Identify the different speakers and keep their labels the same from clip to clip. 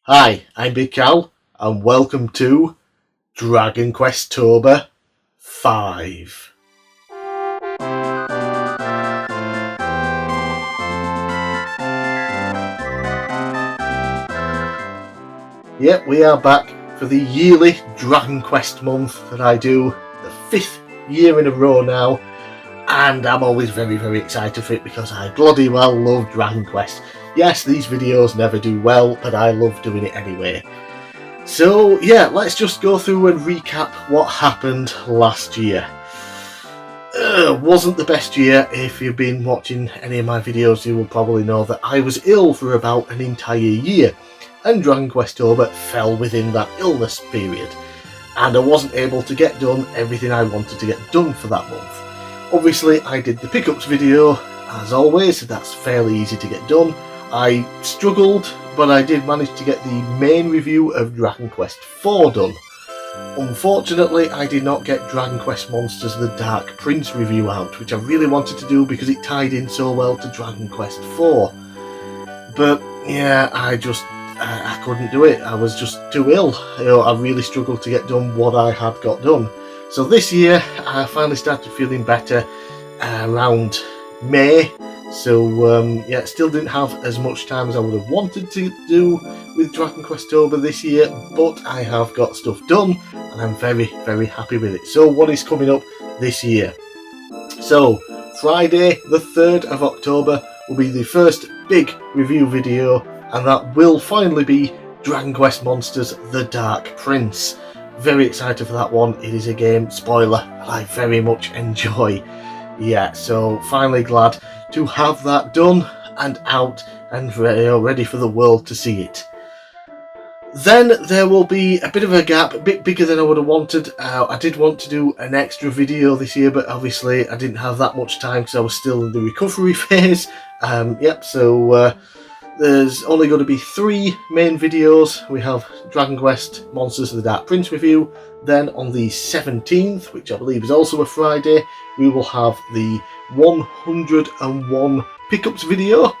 Speaker 1: Hi, I'm bigcal, and welcome to Questober 5. Yep, we are back for the yearly Dragon Quest month that I do, the 5th year in a row now, and I'm always very excited for it because I bloody well love Dragon Quest. Yes, these videos never do well, but I love doing it anyway. So yeah, let's just go through and recap what happened last year. Wasn't the best year. If you've been watching any of my videos, you will probably know that I was ill for about an entire year, and Dragon Questober fell within that illness period, and I wasn't able to get done everything I wanted to get done for that month. Obviously I did the pickups video, as always, that's fairly easy to get done. I struggled, but I did manage to get the main review of Dragon Quest IV done. Unfortunately, I did not get Dragon Quest Monsters The Dark Prince review out, which I really wanted to do because it tied in so well to Dragon Quest IV. But yeah, I couldn't do it. I was just too ill. I really struggled to get done what I had got done. So this year, I finally started feeling better around May. So yeah, still didn't have as much time as I would have wanted to do with Dragon Questober this year, but I have got stuff done and I'm very happy with it. So what is coming up this year? So Friday the 3rd of October will be the first big review video, and that will finally be Dragon Quest Monsters The Dark Prince. Very excited for that one. It is a game, spoiler, that I very much enjoy. Yeah, so finally glad to have that done and out and ready for the world to see it. Then there will be a bit of a gap, a bit bigger than I would have wanted. I did want to do an extra video this year, but obviously I didn't have that much time because I was still in the recovery phase. So there's only going to be 3 main videos. We have Dragon Quest Monsters of the Dark Prince review. Then on the 17th, which I believe is also a Friday, we will have the 101 pickups video.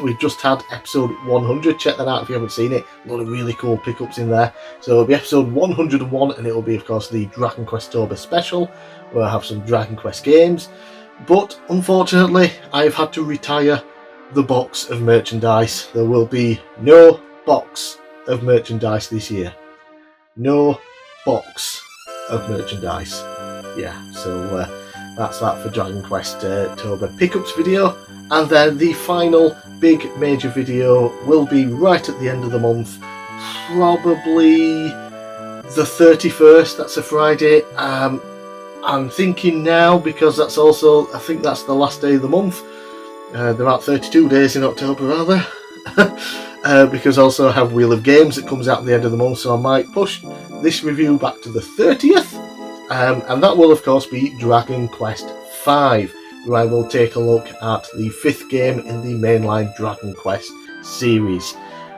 Speaker 1: We've just had episode 100. Check that out if you haven't seen it. A lot of really cool pickups in there. So it'll be episode 101, and it will be, of course, the Dragon Questober special, where I have some Dragon Quest games. But unfortunately, I've had to retire the box of merchandise. There will be no box of merchandise this year. No box of merchandise. Yeah, so that's that for Dragon Quest Tober pickups video. And then the final big major video will be right at the end of the month, probably the 31st. That's a Friday. I'm thinking now, because that's also, I think that's the last day of the month. There are 32 days in October, rather. Because also I have Wheel of Games that comes out at the end of the month, so I might push this review back to the 30th. And that will, of course, be Dragon Quest V, where I will take a look at the 5th game in the mainline Dragon Quest series.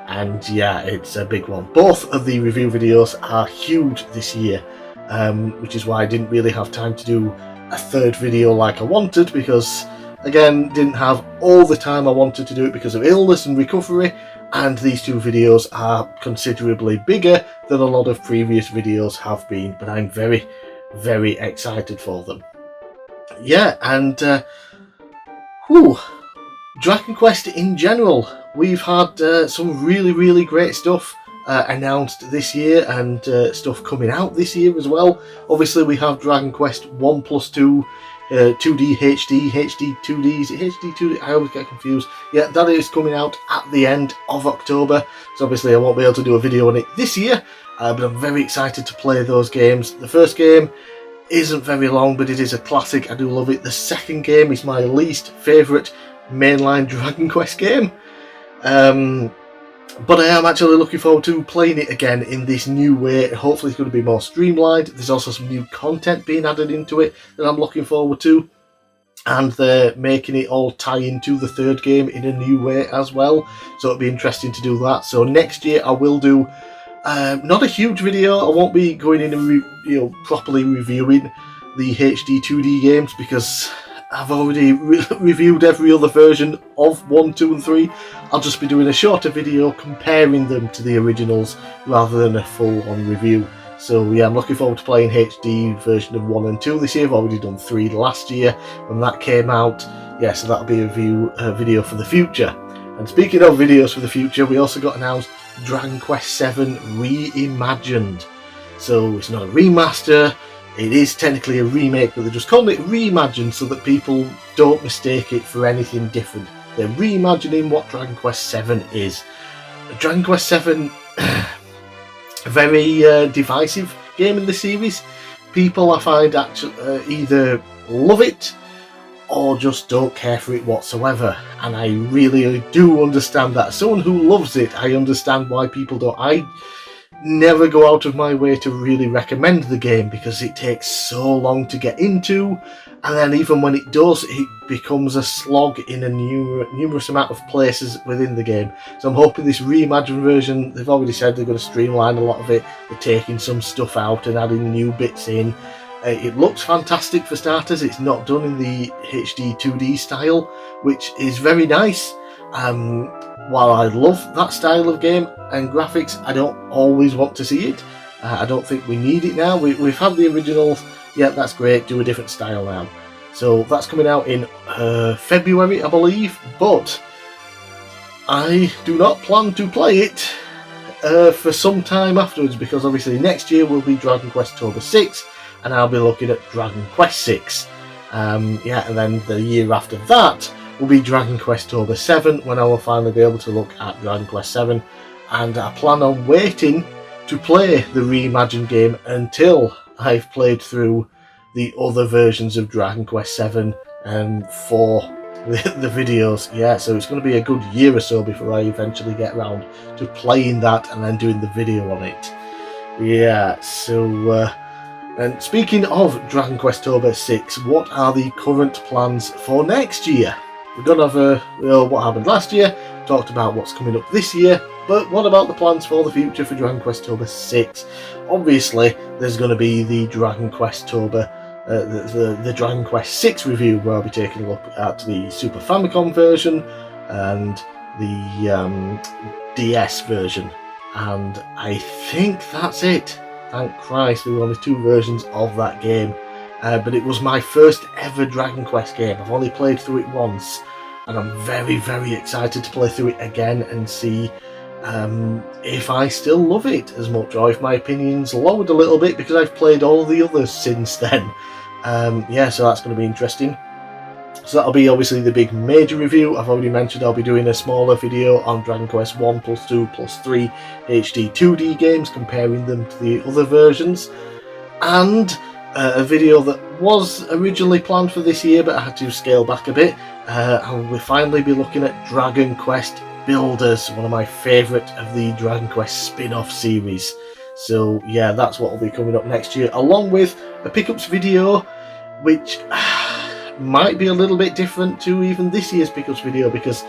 Speaker 1: And yeah, it's a big one. Both of the review videos are huge this year, which is why I didn't really have time to do a 3rd video like I wanted, because again, didn't have all the time I wanted to do it because of illness and recovery, and these 2 videos are considerably bigger than a lot of previous videos have been, but I'm very excited for them. Yeah, and Dragon Quest in general, we've had some really great stuff announced this year, and stuff coming out this year as well. Obviously we have Dragon Quest 1+2 2D HD 2D, is it HD 2D? I always get confused. Yeah, that is coming out at the end of October, so obviously I won't be able to do a video on it this year, but I'm very excited to play those games. The first game isn't very long, but it is a classic. I do love it. The second game is my least favourite mainline Dragon Quest game, but I am actually looking forward to playing it again in this new way. Hopefully it's going to be more streamlined. There's also some new content being added into it that I'm looking forward to, and they're making it all tie into the 3rd game in a new way as well, so it'll be interesting to do that. So next year I will do not a huge video. I won't be going in and properly reviewing the HD 2D games, because I've already reviewed every other version of 1, 2 and 3. I'll just be doing a shorter video comparing them to the originals rather than a full-on review. So yeah, I'm looking forward to playing HD version of 1 and 2 this year. I've already done 3 last year when that came out. Yeah, so that'll be a video for the future. And speaking of videos for the future, we also got announced Dragon Quest VII Reimagined. So it's not a remaster, it is technically a remake, but they're just calling it Reimagined so that people don't mistake it for anything different. They're reimagining what Dragon Quest VII is. Dragon Quest VII, a very divisive game in the series. People, I find, actually either love it or just don't care for it whatsoever, and I really do understand that. As someone who loves it, I understand why people don't. I never go out of my way to really recommend the game because it takes so long to get into, and then even when it does, it becomes a slog in a numerous amount of places within the game. So I'm hoping this reimagined version, they've already said they're going to streamline a lot of it, they're taking some stuff out and adding new bits in. It looks fantastic for starters. It's not done in the HD 2D style, which is very nice. While I love that style of game and graphics, I don't always want to see it. I don't think we need it now. We've had the originals. Yeah, that's great. Do a different style now. So that's coming out in February, I believe. But I do not plan to play it for some time afterwards, because obviously next year will be Dragon Questober 6. And I'll be looking at Dragon Quest 6. Yeah, and then the year after that will be Dragon Questober 7, when I will finally be able to look at Dragon Quest 7. And I plan on waiting to play the reimagined game until I've played through the other versions of Dragon Quest 7 for the videos. Yeah, so it's going to be a good year or so before I eventually get around to playing that and then doing the video on it. Yeah, so... and speaking of Dragon Questober 6, what are the current plans for next year? We're going to have what happened last year, talked about what's coming up this year, but what about the plans for the future for Dragon Questober 6? Obviously, there's going to be the Dragon Questober, the Dragon Quest 6 review, where I'll be taking a look at the Super Famicom version and the DS version. And I think that's it. Thank Christ, there were only 2 versions of that game. But it was my first ever Dragon Quest game. I've only played through it once, and I'm very, very excited to play through it again and see if I still love it as much, or if my opinion's lowered a little bit because I've played all the others since then. Yeah, so that's going to be interesting. So that'll be obviously the big major review. I've already mentioned I'll be doing a smaller video on Dragon Quest 1 plus 2 plus 3 HD 2D games, comparing them to the other versions. And a video that was originally planned for this year, but I had to scale back a bit. And we'll finally be looking at Dragon Quest Builders, one of my favourite of the Dragon Quest spin-off series. So yeah, that's what will be coming up next year, along with a pickups video, which might be a little bit different to even this year's pickups video, because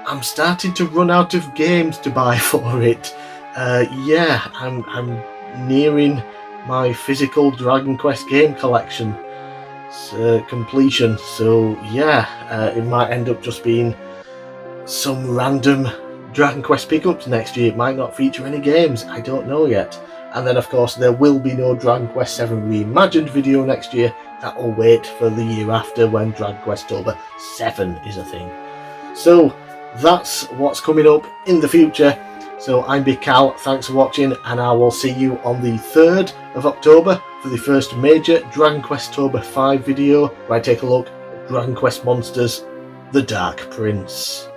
Speaker 1: I'm starting to run out of games to buy for it. Yeah, I'm nearing my physical Dragon Quest game collection completion, so yeah, it might end up just being some random Dragon Quest pickups next year. It might not feature any games, I don't know yet. And then of course there will be no Dragon Quest 7 Reimagined video next year. That will wait for the year after, when Dragon Questober 7 is a thing. So that's what's coming up in the future. So I'm bigcal, thanks for watching, and I will see you on the 3rd of October for the first major Dragon Questober 5 video, where I take a look at Dragon Quest Monsters: The Dark Prince.